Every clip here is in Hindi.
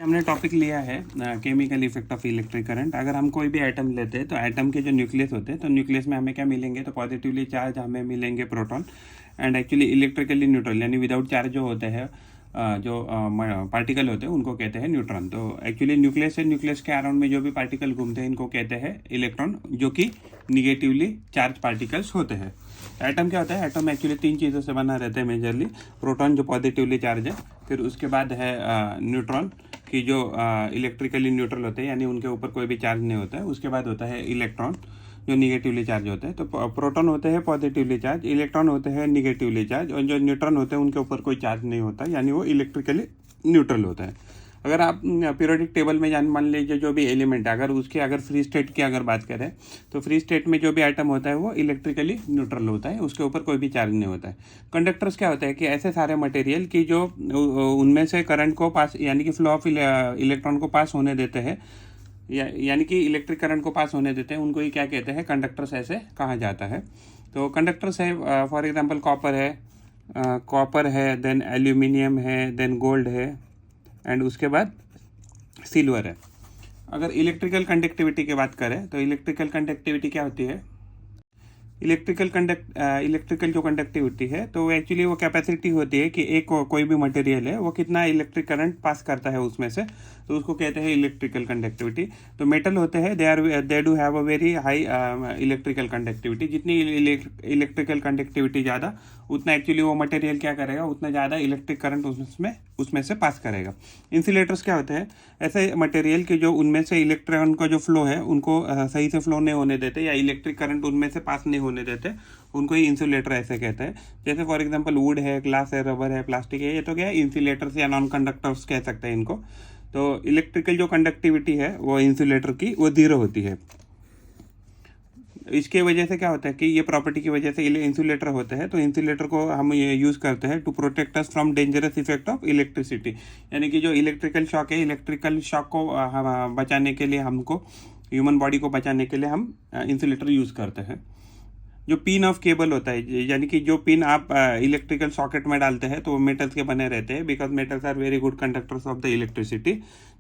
हमने टॉपिक लिया है chemical effect of electric current. अगर हम कोई भी एटम लेते हैं तो एटम के जो न्यूक्लियस होते हैं तो न्यूक्लियस में हमें क्या मिलेंगे, तो पॉजिटिवली चार्ज हमें मिलेंगे proton and actually electrically neutral यानी विदाउट चार्ज जो होते हैं जो पार्टिकल होते हैं उनको कहते हैं न्यूट्रॉन। तो एक्चुअली न्यूक्लियस से न्यूक्लियस के अराउंड में जो भी पार्टिकल घूमते हैं इनको कहते हैं इलेक्ट्रॉन, जो कि निगेटिवली चार्ज पार्टिकल्स होते हैं। एटम क्या होता है, एटम एक्चुअली तीन चीज़ों से बना रहता है मेजरली। प्रोटॉन जो पॉजिटिवली चार्ज है, फिर उसके बाद है न्यूट्रॉन की जो इलेक्ट्रिकली न्यूट्रल होते हैं यानी उनके ऊपर कोई भी चार्ज नहीं होता है। उसके बाद होता है इलेक्ट्रॉन जो निगेटिवली चार्ज होते हैं। तो प्रोटॉन होते हैं पॉजिटिवली चार्ज, इलेक्ट्रॉन होते हैं निगेटिवली चार्ज, और जो न्यूट्रॉन होते हैं उनके ऊपर कोई चार्ज नहीं होता यानी वो इलेक्ट्रिकली न्यूट्रल होता है। अगर आप पीरियोडिक टेबल में मान लीजिए जो भी एलिमेंट है, अगर उसके अगर फ्री स्टेट की अगर बात करें तो फ्री स्टेट में जो भी एटम होता है वो इलेक्ट्रिकली न्यूट्रल होता है, उसके ऊपर कोई भी चार्ज नहीं होता है। कंडक्टर्स क्या होता है कि ऐसे सारे मटेरियल की जो उनमें से करंट को पास यानी कि फ्लो ऑफ इलेक्ट्रॉन को पास होने देते हैं यानी कि इलेक्ट्रिक करंट को पास होने देते हैं, उनको ही क्या कहते हैं, कंडक्टर्स ऐसे कहा जाता है। तो कंडक्टर्स है फॉर एग्जांपल कॉपर है, देन एल्यूमिनियम है, देन गोल्ड है एंड उसके बाद सिल्वर है। अगर इलेक्ट्रिकल कंडक्टिविटी की बात करें तो इलेक्ट्रिकल कंडक्टिविटी क्या होती है, इलेक्ट्रिकल जो कंडक्टिविटी है तो एक्चुअली वो कैपेसिटी होती है कि एक कोई भी मटेरियल है वो कितना इलेक्ट्रिक करंट पास करता है उसमें से, तो उसको कहते हैं इलेक्ट्रिकल कंडक्टिविटी। तो मेटल होते हैं they do have a very high electrical conductivity. जितनी इलेक्ट्रिकल कंडक्टिविटी ज़्यादा उतना एक्चुअली वो मटेरियल क्या करेगा, उतना ज़्यादा इलेक्ट्रिक करंट उसमें से पास करेगा। इंसुलेटर्स क्या होते हैं, ऐसे मटेरियल के जो उनमें से इलेक्ट्रॉन का जो फ्लो है उनको सही से फ्लो नहीं होने देते या इलेक्ट्रिक करंट उनमें से पास नहीं होने देते, उनको ही इंसुलेटर ऐसे कहते हैं। जैसे फॉर एग्जांपल वुड है, ग्लास है, रबर है, प्लास्टिक है, ये तो क्या है इंसुलेटर्स या नॉन कंडक्टर्स कह सकते हैं इनको। तो इलेक्ट्रिकल जो कंडक्टिविटी है वो इंसुलेटर की वो 0 होती है। इसके वजह से क्या होता है कि ये प्रॉपर्टी की वजह से इंसुलेटर होते हैं, तो इंसुलेटर को हम ये यूज़ करते हैं to protect us from dangerous effect of electricity, यानी कि जो इलेक्ट्रिकल शॉक है, इलेक्ट्रिकल शॉक को बचाने के लिए हमको ह्यूमन बॉडी को बचाने के लिए हम इंसुलेटर यूज़ करते हैं। जो पिन ऑफ केबल होता है यानी कि जो पिन आप इलेक्ट्रिकल सॉकेट में डालते हैं तो वो मेटल्स के बने रहते हैं, because metals are very good conductors of the electricity.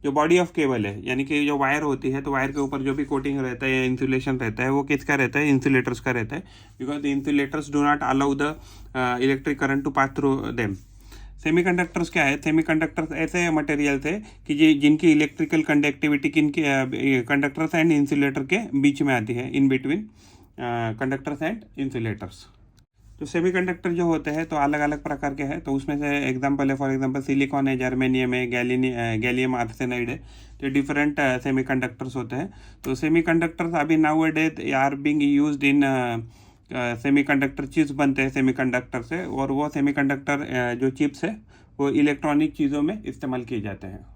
जो बॉडी ऑफ केबल है यानी कि जो वायर होती है, तो वायर के ऊपर जो भी कोटिंग रहता है या इंसुलेशन रहता है वो किसका रहता है, इंसुलेटर्स का रहता है, because the insulators do not allow the electric current to pass through them. Semiconductors क्या है, सेमीकंडक्टर्स ऐसे मटेरियल्स है कि जिनकी इलेक्ट्रिकल कंडक्टिविटी किनके कंडक्टर्स एंड इंसुलेटर के बीच में आती है, in between conductors and insulators. तो सेमीकंडक्टर जो होते हैं तो अलग अलग प्रकार के हैं, तो उसमें से एग्जांपल है फॉर एग्जांपल सिलिकॉन है, जर्मेनियम है, गैलियम आर्सेनाइड है, तो डिफरेंट सेमीकंडक्टर्स होते हैं। तो सेमीकंडक्टर्स अभी nowadays are being used in semiconductor chips बनते हैं सेमीकंडक्टर से, और वो सेमीकंडक्टर जो चिप्स है वो इलेक्ट्रॉनिक चीज़ों में इस्तेमाल किए जाते हैं।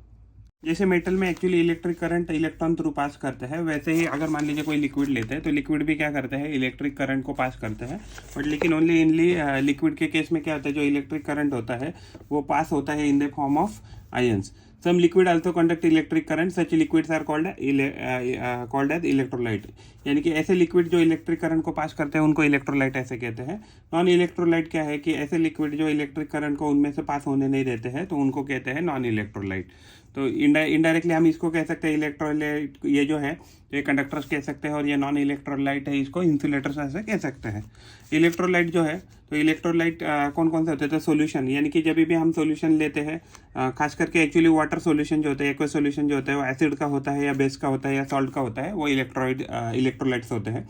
जैसे मेटल में actually electric current electron through pass करते हैं, वैसे ही अगर मान लीजिए कोई लिक्विड लेते हैं तो लिक्विड भी क्या करते हैं, इलेक्ट्रिक करंट को पास करते हैं। बट लेकिन ओनली इनली लिक्विड के केस में क्या होता है, जो इलेक्ट्रिक करंट होता है वो पास होता है in the form of ions. Some liquid also conduct electric current, such liquids are called as electrolyte, यानी कि ऐसे लिक्विड जो इलेक्ट्रिक करंट को पास करते हैं उनको इलेक्ट्रोलाइट ऐसे कहते हैं। नॉन इलेक्ट्रोलाइट क्या है कि ऐसे लिक्विड जो इलेक्ट्रिक करंट को उनमें से पास होने नहीं देते हैं, तो उनको कहते हैं नॉन इलेक्ट्रोलाइट। तो इनडायरेक्टली हम इसको कह सकते हैं इलेक्ट्रोलाइट, ये जो है ये कंडक्टर्स कह सकते हैं, और ये नॉन इलेक्ट्रोलाइट है इसको इंसुलेटर्स ऐसे कह सकते हैं। इलेक्ट्रोलाइट जो है तो इलेक्ट्रोलाइट कौन कौन से होते हैं, तो सोल्यूशन, यानी कि जब भी हम सोल्यूशन लेते हैं खास करके एक्चुअली वाटर सोल्यूशन जो होता है, एक्वस सोल्यूशन जो होता है वो एसिड का होता है या बेस का होता है या सॉल्ट का होता है, वो इलेक्ट्रोलाइट्स होते हैं।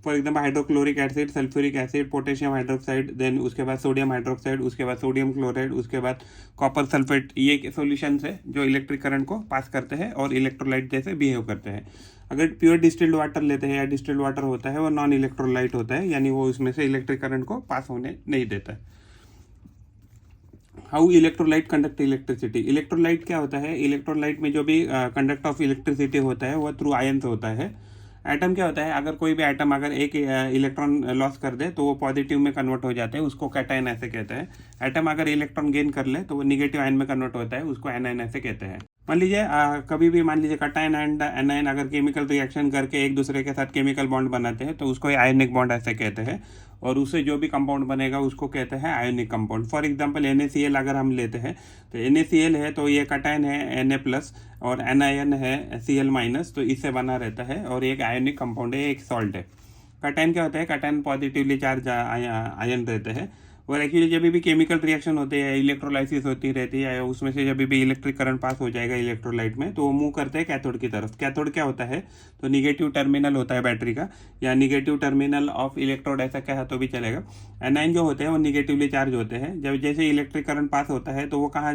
For example hydrochloric acid, sulphuric acid, potassium hydroxide, then उसके बाद सोडियम हाइड्रोक्साइड, उसके बाद सोडियम क्लोराइड, उसके बाद कॉपर सल्फेट, ये सॉल्यूशंस है जो इलेक्ट्रिक करंट को पास करते हैं और इलेक्ट्रोलाइट जैसे बिहेव करते हैं। अगर प्योर डिस्टिल्ड वाटर लेते हैं या डिस्टिल्ड वाटर होता है वो नॉन इलेक्ट्रोलाइट होता है, यानी वो उसमें से इलेक्ट्रिक करंट को पास होने नहीं देता है। How electrolyte conduct electricity, electrolyte क्या होता है, इलेक्ट्रोलाइट में जो भी कंडक्ट ऑफ इलेक्ट्रिसिटी होता है वो थ्रू आयंस होता है। एटम क्या होता है, अगर कोई भी एटम अगर एक इलेक्ट्रॉन लॉस कर दे तो वो पॉजिटिव में कन्वर्ट हो जाते हैं, उसको कैटायन ऐसे कहते हैं। एटम अगर इलेक्ट्रॉन गेन कर ले तो वो निगेटिव आयन में कन्वर्ट होता है, उसको एनायन ऐसे कहते हैं। मान लीजिए कभी भी मान लीजिए कटायन एंड एनायन अगर केमिकल रिएक्शन करके एक दूसरे के साथ केमिकल बॉन्ड बनाते हैं तो उसको आयनिक बॉन्ड ऐसे कहते हैं, और उससे जो भी कंपाउंड बनेगा उसको कहते हैं ionic compound. For example NaCl अगर हम लेते हैं तो NaCl है तो ये कटायन है Na+ और एनायन है Cl-, तो इससे बना रहता है और एक आयनिक कंपाउंड है, एक सॉल्ट है। कटायन क्या होता है, कटायन पॉजिटिवली चार्ज आयन रहते हैं, और एक्चुअली जब भी केमिकल रिएक्शन होते हैं, इलेक्ट्रोलाइसिस होती रहती है, उसमें से जब भी इलेक्ट्रिक करंट पास हो जाएगा इलेक्ट्रोलाइट में तो वो मूव करते हैं कैथोड की तरफ। कैथोड क्या होता है, तो निगेटिव टर्मिनल होता है बैटरी का, या निगेटिव टर्मिनल ऑफ इलेक्ट्रोड ऐसा कहा तो भी चलेगा। एनायन जो होते हैं वो निगेटिवली चार्ज होते हैं, जब जैसे इलेक्ट्रिक करंट पास होता है तो वो कहाँ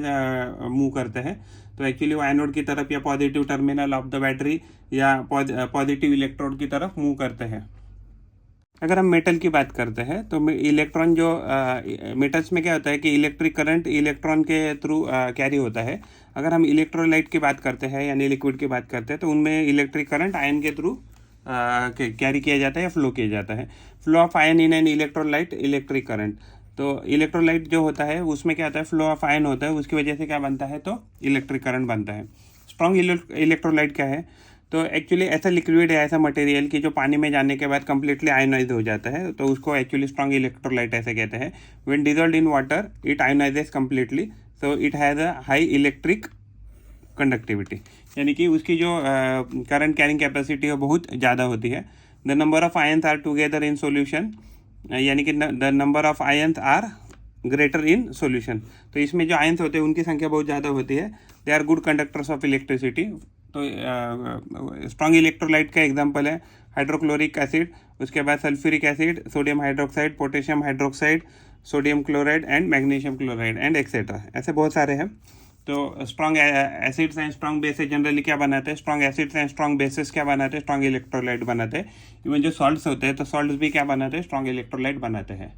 मूव करते हैं, तो एक्चुअली वो एनोड की तरफ या positive terminal of the battery या पॉजिटिव इलेक्ट्रोड की तरफ मूव करते हैं। अगर हम मेटल की बात करते हैं तो इलेक्ट्रॉन जो मेटल्स में क्या होता है कि इलेक्ट्रिक करंट इलेक्ट्रॉन के थ्रू कैरी होता है। अगर हम इलेक्ट्रोलाइट की बात करते हैं यानी लिक्विड की बात करते हैं तो उनमें इलेक्ट्रिक करंट आयन के थ्रू कैरी किया जाता है या फ्लो किया जाता है। Flow of ion in an electrolyte electric current, तो इलेक्ट्रोलाइट जो होता है उसमें क्या होता है, फ्लो ऑफ आयन होता है, उसकी वजह से क्या बनता है, तो इलेक्ट्रिक करंट बनता है। स्ट्रॉन्ग इलेक्ट्रोलाइट क्या है, तो एक्चुअली ऐसा लिक्विड है, ऐसा मटेरियल कि जो पानी में जाने के बाद कम्प्लीटली आयनाइज हो जाता है, तो उसको एक्चुअली स्ट्रॉन्ग इलेक्ट्रोलाइट ऐसे कहते हैं। When dissolved in water it ionizes completely, so it has a high electric conductivity, यानी कि उसकी जो करंट कैरिंग कैपेसिटी है बहुत ज़्यादा होती है। The number of ions are together in solution, यानी कि the number of ions are greater in solution, तो इसमें जो आयंस होते हैं उनकी संख्या बहुत ज़्यादा होती है। They are good conductors of electricity. तो स्ट्रॉन्ग इलेक्ट्रोलाइट का एग्जांपल है हाइड्रोक्लोरिक एसिड, उसके बाद sulphuric acid, sodium hydroxide, potassium hydroxide, sodium chloride and magnesium chloride and etcetera, ऐसे बहुत सारे हैं। तो strong acids and strong bases generally क्या बनाते हैं, strong acids and strong bases क्या बनाते हैं, स्ट्रॉन्ग इलेक्ट्रोलाइट बनाते हैं। इवन जो सॉल्ट्स होते हैं तो सॉल्ट्स भी क्या बनाते हैं, स्ट्रॉन्ग इलेक्ट्रोलाइट बनाते हैं।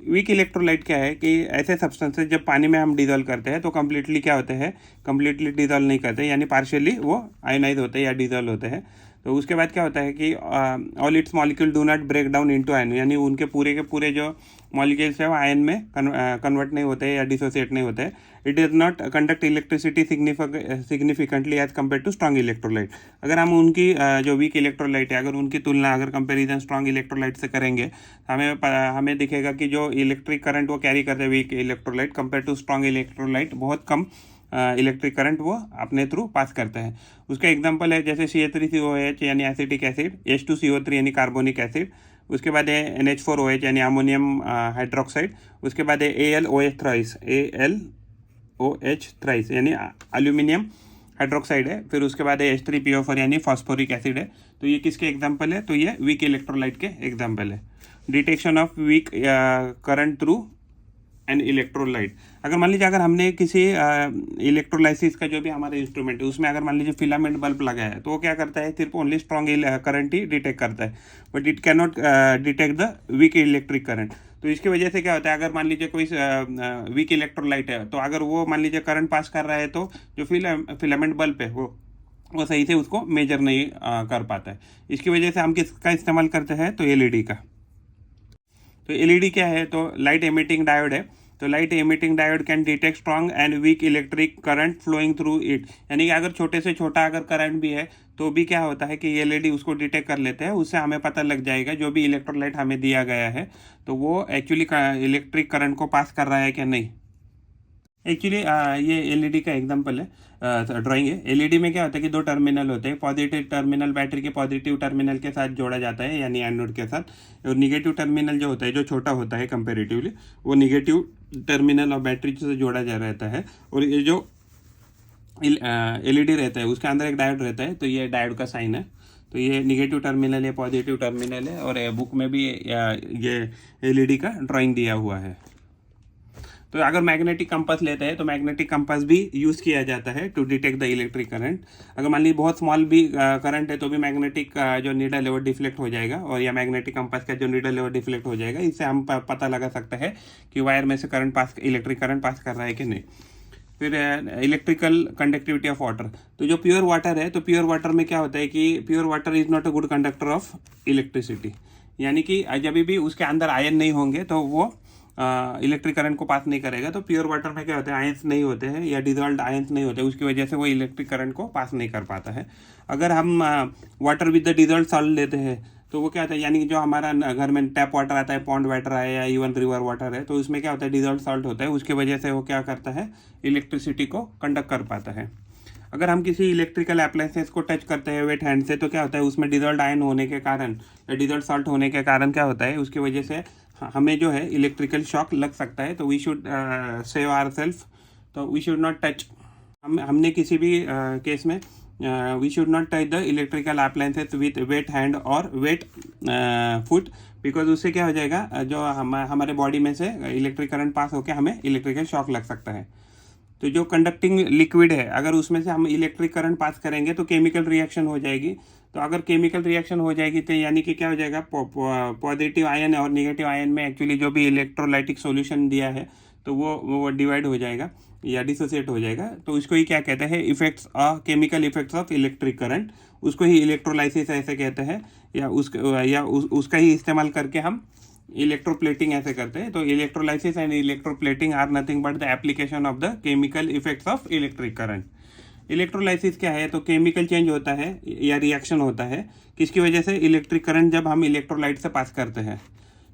वीक इलेक्ट्रोलाइट क्या है कि ऐसे सब्सटेंसेस जब पानी में हम डिजोल्व करते हैं तो कम्प्लीटली क्या होते हैं, कम्प्लीटली डिजोल्व नहीं करते, यानी पार्शियली वो आयोनाइज होते हैं या डिजोल्व होते हैं। तो उसके बाद क्या होता है कि all its molecule do not break down into ion, यानी उनके पूरे के पूरे जो मॉलिक्यूल्स है वो आयन में कन्वर्ट नहीं होते या डिसोसिएट नहीं होते। It is not conduct electricity significantly as compare to strong electrolyte. अगर हम उनकी जो वीक इलेक्ट्रोलाइट है अगर उनकी तुलना अगर कंपेरिजन स्ट्रॉन्ग इलेक्ट्रोलाइट से करेंगे हमें दिखेगा कि जो इलेक्ट्रिक करंट वो कैरी करते हैं weak electrolyte compare to strong electrolyte, बहुत कम इलेक्ट्रिक करंट वो अपने थ्रू पास करते हैं। उसका एग्जांपल है जैसे CH3COH यानी एसिटिक एसिड, H2CO3 यानी कार्बोनिक एसिड, उसके बाद है NH4OH यानी अमोनियम हाइड्रोक्साइड, उसके बाद है ALOH थ्राइस यानी एल्यूमिनियम हाइड्रोक्साइड है, फिर उसके बाद है H3PO4 यानी फॉस्फोरिक एसिड है। तो ये किसके एग्जाम्पल है, तो ये वीक इलेक्ट्रोलाइट के एग्जाम्पल है। Detection of weak current through and electrolyte, अगर मान लीजिए अगर हमने किसी इलेक्ट्रोलाइसिस का जो भी हमारा इंस्ट्रूमेंट है उसमें अगर मान लीजिए फिलामेंट बल्ब लगाया है तो वो क्या करता है, सिर्फ ओनली स्ट्रॉन्ग करंट ही डिटेक्ट करता है, but it can not detect the week electric current. तो इसकी वजह से क्या होता है, अगर मान लीजिए कोई वीक इलेक्ट्रोलाइट है तो अगर वो मान लीजिए करंट पास कर रहा है तो जो फिलामेंट बल्ब है वो सही से उसको मेजर नहीं कर पाता है। इसकी वजह से हम किसका इस्तेमाल करते हैं, तो LED का। तो LED क्या है, तो लाइट एमिटिंग डायोड है। तो light emitting diode can detect strong and weak electric current flowing through it, यानी कि अगर छोटे से छोटा अगर करंट भी है तो भी क्या होता है कि LED उसको डिटेक्ट कर लेते हैं, उससे हमें पता लग जाएगा जो भी इलेक्ट्रोलाइट हमें दिया गया है तो वो एक्चुअली इलेक्ट्रिक करंट को पास कर रहा है क्या नहीं। एक्चुअली ये LED का एग्जांपल है, ड्राइंग है। LED में क्या होता है कि दो टर्मिनल होते हैं, पॉजिटिव टर्मिनल बैटरी के पॉजिटिव टर्मिनल के साथ जोड़ा जाता है यानी एनोड के साथ, और निगेटिव टर्मिनल जो होता है जो छोटा होता है कंपेरेटिवली वो निगेटिव टर्मिनल और बैटरी से जोड़ा जा रहता है। और ये जो LED रहता है उसके अंदर एक डायोड रहता है, तो ये डायोड का साइन है। तो ये निगेटिव टर्मिनल है, पॉजिटिव टर्मिनल है, और बुक में भी ये LED का ड्राइंग दिया हुआ है। तो अगर मैग्नेटिक कंपास लेते हैं तो मैग्नेटिक कंपास भी यूज़ किया जाता है to detect the electric current. अगर मान लीजिए बहुत स्मॉल भी करंट है तो भी मैग्नेटिक जो नीडल है वो डिफ्लेक्ट हो जाएगा, और या मैग्नेटिक कंपास का जो नीडल है वो डिफ्लेक्ट हो जाएगा। इससे हम पता लगा सकते हैं कि वायर में से current pass electric current pass कर रहा है कि नहीं। फिर इलेक्ट्रिकल कंडक्टिविटी ऑफ वाटर, तो जो प्योर वाटर है तो प्योर वाटर में क्या होता है कि pure water is not a good conductor of electricity, यानी कि जब भी उसके अंदर आयन नहीं होंगे तो वो इलेक्ट्रिक करंट को पास नहीं करेगा। तो प्योर वाटर में क्या होता है, आयंस नहीं होते हैं या डिजॉल्व्ड आयंस नहीं होते, उसकी वजह से वो इलेक्ट्रिक करंट को पास नहीं कर पाता है। अगर हम water with the dissolved salt लेते हैं तो वो क्या होता है, यानी कि जो हमारा घर में टैप वाटर आता है, पॉन्ड वाटर है या इवन रिवर वाटर है, तो उसमें क्या होता है, डिजॉल्व्ड सॉल्ट होता है, उसकी वजह से वो क्या करता है, इलेक्ट्रिसिटी को कंडक्ट कर पाता है। अगर हम किसी इलेक्ट्रिकल अप्लायंसेस को टच करते हैं वेट हैंड से तो क्या होता है, उसमें डिजॉल्व्ड आयन होने के कारण या डिजॉल्व्ड सॉल्ट होने के कारण क्या होता है, उसकी वजह से हमें जो है इलेक्ट्रिकल शॉक लग सकता है। तो वी शुड सेव आवरसेल्फ, तो वी शुड नॉट टच, हमने किसी भी केस में we should not touch the electrical appliances with wet hand और वेट फुट, बिकॉज उससे क्या हो जाएगा, जो हमारे बॉडी में से इलेक्ट्रिक करंट पास होकर हमें इलेक्ट्रिकल शॉक लग सकता है। तो जो कंडक्टिंग लिक्विड है, अगर उसमें से हम इलेक्ट्रिक करंट पास करेंगे तो केमिकल रिएक्शन हो जाएगी। तो अगर केमिकल रिएक्शन हो जाएगी तो यानी कि क्या हो जाएगा, पॉजिटिव आयन और नेगेटिव आयन में एक्चुअली जो भी इलेक्ट्रोलाइटिक सॉल्यूशन दिया है तो वो डिवाइड हो जाएगा या डिसोसिएट हो जाएगा। तो इसको ही क्या कहते हैं, effects chemical effects of electric current, उसको ही इलेक्ट्रोलाइसिस ऐसे कहते हैं, या उसका ही इस्तेमाल करके हम इलेक्ट्रोप्लेटिंग ऐसे करते हैं। तो electrolysis and electroplating are nothing but the application of the chemical effects of electric current. Electrolysis क्या है, तो केमिकल चेंज होता है या रिएक्शन होता है, किसकी वजह से, इलेक्ट्रिक करंट जब हम इलेक्ट्रोलाइट से पास करते हैं।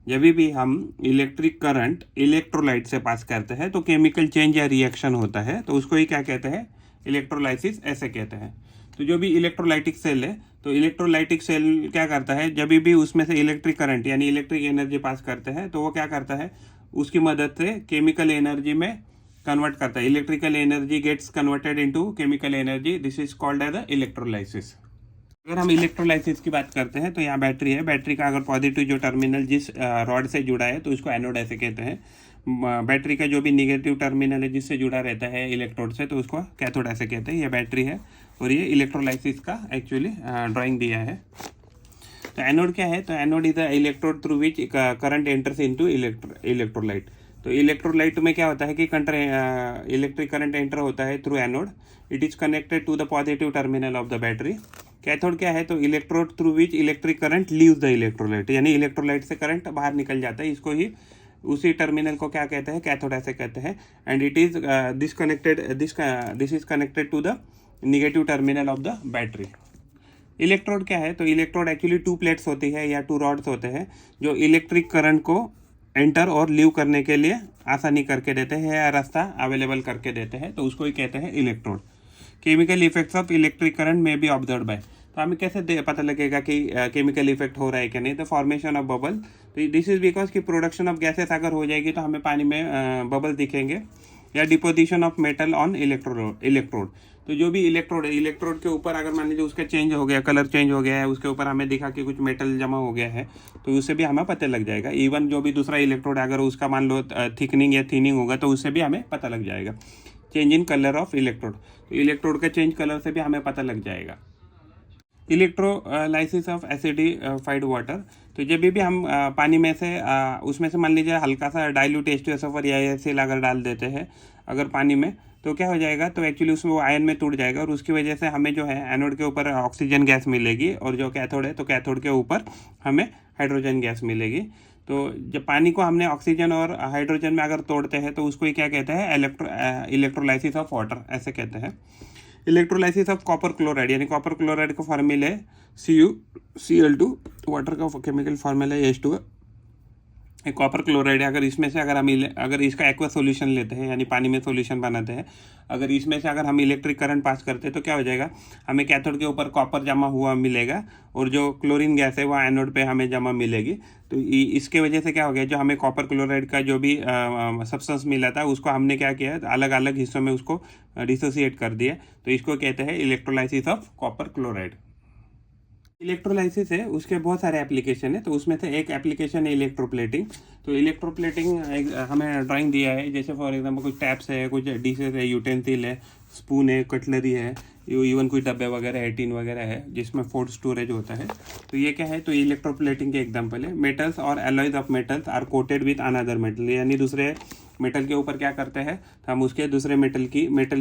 जब भी हम इलेक्ट्रिक करंट इलेक्ट्रोलाइट से पास करते हैं तो केमिकल चेंज या रिएक्शन होता है, तो उसको ही क्या कहते हैं, इलेक्ट्रोलाइसिस ऐसे कहते हैं। तो जो भी इलेक्ट्रोलाइटिक सेल है, तो इलेक्ट्रोलाइटिक सेल क्या करता है, जब भी उसमें से इलेक्ट्रिक करंट यानी इलेक्ट्रिक एनर्जी पास करते हैं तो वो क्या करता है, उसकी मदद से केमिकल एनर्जी में कन्वर्ट करता है। Electrical energy gets converted into chemical energy, this is called as the electrolysis. अगर हम इलेक्ट्रोलाइसिस की बात करते हैं तो यहाँ बैटरी है, बैटरी का अगर पॉजिटिव जो टर्मिनल जिस रॉड से जुड़ा है तो उसको एनोड ऐसे कहते हैं। बैटरी का जो भी निगेटिव टर्मिनल है जिससे जुड़ा रहता है इलेक्ट्रोड से, तो उसको कैथोड ऐसे कहते हैं। ये बैटरी है और ये इलेक्ट्रोलाइसिस का एक्चुअली ड्राइंग दिया है। तो एनोड क्या है, तो anode is the electrode through which current enters into electrolyte. तो इलेक्ट्रोलाइट में क्या होता है कि इलेक्ट्रिक करंट एंटर होता है through anode, it is connected to the positive terminal of the battery. Cathode क्या है, तो electrode through which electric current leaves the electrolyte, यानी इलेक्ट्रोलाइट से करंट बाहर निकल जाता है, इसको ही उसी टर्मिनल को क्या कहते हैं, कैथोड ऐसे कहते हैं। And it is this is connected to the negative terminal of the battery. Electrode क्या है, तो इलेक्ट्रोड एक्चुअली 2 प्लेट्स होती है या 2 रॉड्स होते हैं जो इलेक्ट्रिक करंट को एंटर और लीव करने के लिए आसानी करके देते हैं या रास्ता अवेलेबल करके देते हैं, तो उसको ही कहते हैं electrode. Chemical effects of electric current में बी ऑब्जर्व बाय, तो हमें कैसे पता लगेगा कि केमिकल इफेक्ट हो रहा है कि नहीं, तो फॉर्मेशन ऑफ बबल, तो दिस इज बिकॉज कि प्रोडक्शन ऑफ गैसेस अगर हो जाएगी तो हमें पानी में बबल दिखेंगे, या deposition of metal on electrode. तो जो भी इलेक्ट्रोड है, इलेक्ट्रोड के ऊपर अगर मान लीजिए उसका चेंज हो गया, कलर चेंज हो गया है, उसके ऊपर हमें दिखा कि कुछ मेटल जमा हो गया है, तो उससे भी हमें पता लग जाएगा। इवन जो भी दूसरा इलेक्ट्रोड अगर उसका मान लो थिकनिंग या थिनिंग होगा तो उससे भी हमें पता लग जाएगा। Change in colour of electrode, तो इलेक्ट्रोड का चेंज कलर से भी हमें पता लग जाएगा। इलेक्ट्रोलाइसिस ऑफ एसिडिफाइड वाटर, तो जब भी हम पानी में से उसमें से मान लीजिए हल्का सा डाइल्यूट H2SO4 या HCl अगर डाल देते हैं अगर पानी में, तो क्या हो जाएगा, तो एक्चुअली उसमें वो आयन में टूट जाएगा और उसकी वजह से हमें जो है एनोड के ऊपर ऑक्सीजन गैस मिलेगी, और जो कैथोड है तो कैथोड के ऊपर हमें हाइड्रोजन गैस मिलेगी। तो जब पानी को हमने ऑक्सीजन और हाइड्रोजन में अगर तोड़ते हैं तो उसको ही क्या कहते हैं, इलेक्ट्रोलाइसिस ऑफ वाटर ऐसे कहते हैं। इलेक्ट्रोलाइसिस ऑफ कॉपर क्लोराइड, यानी कॉपर क्लोराइड का फॉर्मूला है CuCl2, वाटर का केमिकल फॉर्मूला है H2। कॉपर क्लोराइड है, अगर इसका एक्वा सॉल्यूशन लेते हैं यानी पानी में सॉल्यूशन बनाते हैं, अगर इसमें से अगर हम इलेक्ट्रिक करंट पास करते हैं तो क्या हो जाएगा, हमें कैथोड के ऊपर कॉपर जमा हुआ मिलेगा और जो क्लोरीन गैस है वो एनोड पे हमें जमा मिलेगी। तो इसके वजह से क्या हो गया, जो हमें कॉपर क्लोराइड का जो भी सब्सटेंस मिला था उसको हमने क्या किया, अलग अलग हिस्सों में उसको डिसोसिएट कर दिया, तो इसको कहते हैं electrolysis of copper chloride. Electrolysis है उसके बहुत सारे एप्लीकेशन है, तो उसमें से एक एप्लीकेशन है इलेक्ट्रोप्लेटिंग। तो इलेक्ट्रोप्लेटिंग हमें ड्राइंग दिया है, जैसे फॉर एग्जांपल कुछ टैप्स है, कुछ डिशेस है, यूटेंसिल है, स्पून है, कटलरी है, इवन कोई डब्बे वगैरह है, टीन वगैरह है जिसमें फूड स्टोरेज होता है। तो ये क्या है, तो इलेक्ट्रोप्लेटिंग के एग्जाम्पल है। मेटल्स और alloys of metals are coated with another metal, यानी दूसरे मेटल के ऊपर क्या करते हैं, तो हम उसके दूसरे मेटल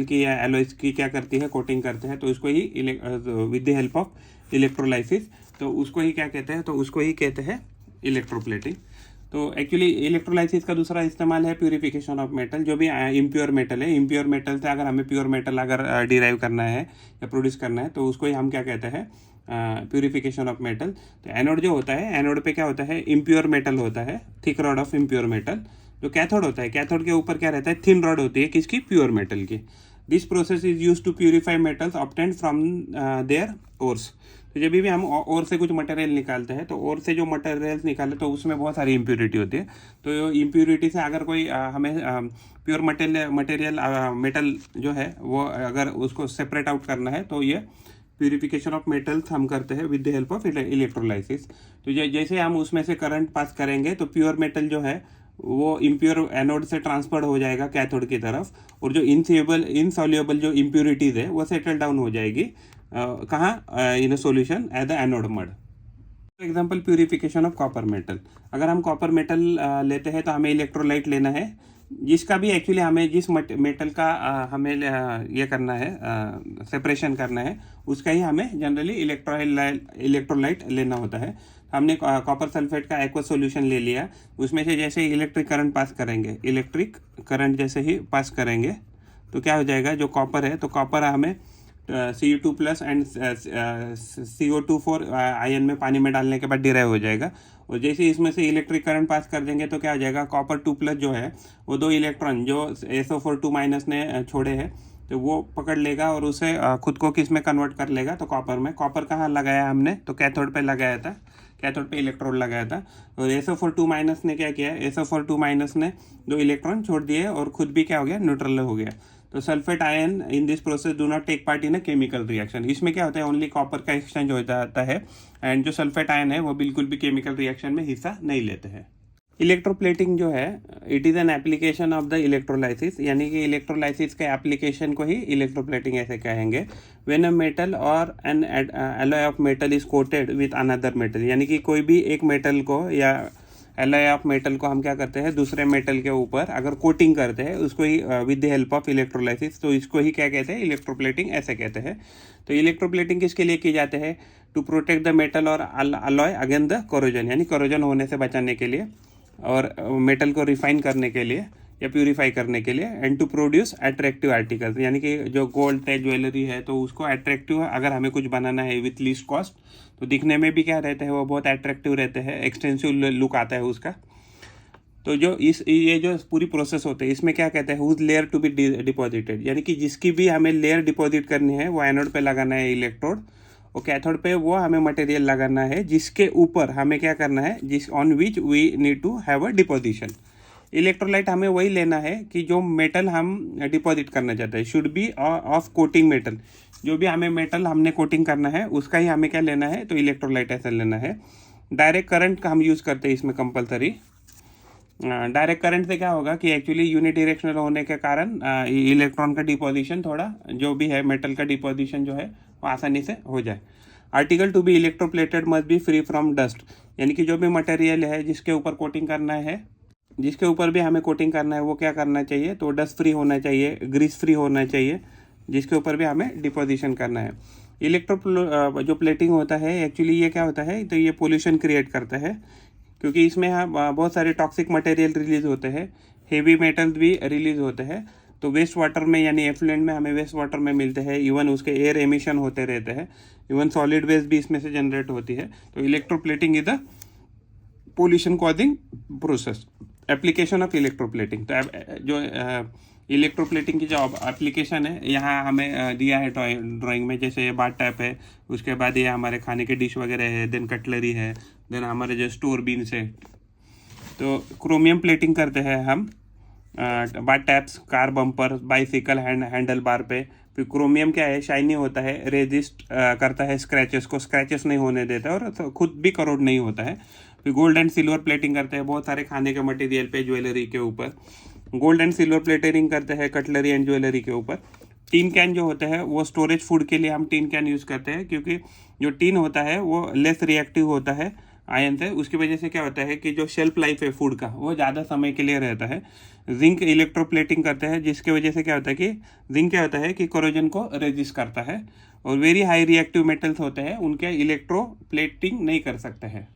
की या एलॉयज की क्या करती है, कोटिंग करते हैं, तो उसको ही with the help of electrolysis, तो उसको ही क्या कहते हैं, तो उसको ही कहते हैं इलेक्ट्रोप्लेटिंग। तो एक्चुअली इलेक्ट्रोलाइसिस का दूसरा इस्तेमाल है प्यूरिफिकेशन ऑफ मेटल। जो भी इम्प्योर मेटल है, इम्प्योर मेटल से अगर हमें प्योर मेटल अगर डिराइव करना है या प्रोड्यूस करना है, तो उसको ही हम क्या कहते हैं, प्यूरिफिकेशन ऑफ मेटल। तो एनोड जो होता है, एनोड पे क्या होता है, इम्प्योर मेटल होता है, thick rod of impure metal. जो कैथोड होता है, कैथोड के ऊपर क्या रहता है, थिन रॉड होती है, किसकी, प्योर मेटल की। This process is use to purify metals obtained from their ores. तो जब भी हम और से कुछ मटेरियल निकालते हैं, तो और से जो मटेरियल्स निकाले तो उसमें बहुत सारी इम्प्योरिटी होती है। तो इम्प्योरिटी से अगर कोई हमें प्योर मटेरियल मेटल जो है वो अगर उसको सेपरेट आउट करना है, तो ये प्यूरिफिकेशन ऑफ मेटल्स हम करते हैं with the help of electrolysis. तो जैसे हम उसमें से करंट पास करेंगे, तो प्योर मेटल जो है वो इम्प्योर एनोड से ट्रांसफर हो जाएगा कैथोड की तरफ, और जो इनसॉल्युबल जो इम्प्योरिटीज है वो सेटल डाउन हो जाएगी कहाँ, in solution at the anode mud. For example purification of copper metal. अगर हम कॉपर मेटल लेते हैं तो हमें इलेक्ट्रोलाइट लेना है, जिसका भी एक्चुअली हमें जिस मेटल का हमें ये करना है, सेपरेशन करना है, उसका ही हमें जनरली इलेक्ट्रोलाइट लेना होता है। हमने कॉपर सल्फेट का एक्वा सॉल्यूशन ले लिया, उसमें से जैसे इलेक्ट्रिक करंट पास करेंगे, इलेक्ट्रिक करंट जैसे ही पास करेंगे तो क्या हो जाएगा, जो कॉपर है, तो कॉपर हमें Cu2+ एंड CO2 आयन में पानी में डालने के बाद डिराइव हो जाएगा। और जैसे इसमें से इलेक्ट्रिक करंट पास कर देंगे तो क्या हो जाएगा, कॉपर 2+ जो है वो 2 इलेक्ट्रॉन जो SO4 ने छोड़े हैं, तो वो पकड़ लेगा और उसे खुद को किस में कन्वर्ट कर लेगा, तो कॉपर में। कॉपर कहाँ लगाया हमने, तो कैथोड पे लगाया था, कैथोड पे इलेक्ट्रोड लगाया था। और SO4 ने क्या किया, SO4 ने 2 इलेक्ट्रॉन छोड़ दिए और खुद भी क्या हो गया, न्यूट्रल हो गया। तो sulphate ion in this process do not take part in a chemical reaction. इसमें क्या होता है, ओनली कॉपर का एक्सचेंज हो जाता है, एंड जो सल्फेट आयन है वो बिल्कुल भी केमिकल रिएक्शन में हिस्सा नहीं लेते हैं। इलेक्ट्रोप्लेटिंग जो है, it is an application of the electrolysis, यानी कि इलेक्ट्रोलाइसिस के एप्लीकेशन को ही इलेक्ट्रोप्लेटिंग ऐसे कहेंगे। व्हेन अ मेटल और N alloy of metal is coated with another metal, यानी कि कोई भी एक मेटल को या एलॉय ऑफ मेटल को हम क्या करते हैं, दूसरे मेटल के ऊपर अगर कोटिंग करते हैं, उसको ही with the help of electrolysis, तो इसको ही क्या कहते हैं, इलेक्ट्रोप्लेटिंग ऐसे कहते हैं। तो इलेक्ट्रोप्लेटिंग किसके लिए की जाते हैं, टू प्रोटेक्ट द मेटल और अलॉय अगेंस्ट द कोरोजन, यानी कोरोजन होने से बचाने के लिए, और मेटल को रिफाइन करने के लिए या प्यूरिफाई करने के लिए, and to produce attractive articles, यानी कि जो गोल्ड है, ज्वेलरी है, तो उसको अट्रैक्टिव अगर हमें कुछ बनाना है विथ लीस्ट कॉस्ट, तो दिखने में भी क्या रहते हैं, वो बहुत अट्रैक्टिव रहते हैं, एक्सटेंसिव लुक आता है उसका। तो ये जो पूरी प्रोसेस होते हैं, इसमें क्या कहते हैं, whose layer to be deposited, यानी कि जिसकी भी हमें लेयर डिपॉजिट करनी है वो एनोड पे लगाना है इलेक्ट्रोड, और कैथोड पे वो हमें मटेरियल लगाना है जिसके ऊपर हमें क्या करना है, जिस on which we need to have a deposition. Electrolyte हमें वही लेना है कि जो मेटल हम डिपॉजिट करना चाहते हैं, should be of coating metal, जो भी हमें मेटल हमने कोटिंग करना है उसका ही हमें क्या लेना है, तो इलेक्ट्रोलाइट ऐसा लेना है। डायरेक्ट करंट का हम यूज़ करते हैं इसमें कंपलसरी। डायरेक्ट करंट से क्या होगा कि एक्चुअली यूनिडायरेक्शनल होने के कारण इलेक्ट्रॉन का डिपोजिशन, थोड़ा जो भी है मेटल का डिपोजिशन जो है वो आसानी से हो जाए। Article to be electroplated must be free from dust, यानी कि जो भी मटेरियल है जिसके ऊपर कोटिंग करना है, जिसके ऊपर भी हमें कोटिंग करना है, वो क्या करना चाहिए, तो डस्ट फ्री होना चाहिए, ग्रीस फ्री होना चाहिए, जिसके ऊपर भी हमें डिपोजिशन करना है। जो प्लेटिंग होता है एक्चुअली ये क्या होता है, तो ये पोल्यूशन क्रिएट करता है, क्योंकि इसमें बहुत सारे टॉक्सिक मटेरियल रिलीज होते हैं, हेवी मेटल्स भी रिलीज होते हैं। तो वेस्ट वाटर में यानी एफ्लुएंट में हमें वेस्ट वाटर में मिलते हैं, इवन उसके एयर एमिशन होते रहते हैं, इवन सॉलिड वेस्ट भी इसमें से जनरेट होती है। तो electroplating is the pollution causing process, application of electroplating. तो जो इलेक्ट्रोप्लेटिंग की जो एप्लीकेशन है यहाँ हमें दिया है ड्राइंग में, जैसे ये बाथ टैप है, उसके बाद ये हमारे खाने के डिश वगैरह है, देन कटलरी है, देन हमारे जो स्टोर बीन्स है। तो क्रोमियम प्लेटिंग करते हैं हम bath taps, car bumper, bicycle handle bar पे। फिर क्रोमियम क्या है, शाइनी होता है, रेजिस्ट करता है स्क्रैचेस को, स्क्रैचेस नहीं होने देता और तो खुद भी करोड नहीं होता है। फिर गोल्ड एंड सिल्वर प्लेटिंग करते हैं बहुत सारे खाने के मटेरियल पे, ज्वेलरी के ऊपर। गोल्ड एंड सिल्वर प्लेटिंग करते हैं कटलरी एंड ज्वेलरी के ऊपर। टीन कैन जो होता है वो स्टोरेज फूड के लिए हम टीन कैन यूज़ करते हैं, क्योंकि जो टीन होता है वो लेस रिएक्टिव होता है आयन से, उसकी वजह से क्या होता है कि जो शेल्फ लाइफ है फूड का वो ज़्यादा समय के लिए रहता है। जिंक इलेक्ट्रोप्लेटिंग करते हैं, जिसके वजह से क्या होता है कि जिंक क्या होता है कि कोरोजन को रेजिस्ट करता है, और वेरी हाई रिएक्टिव मेटल्स होते हैं उनके इलेक्ट्रोप्लेटिंग नहीं कर सकते हैं।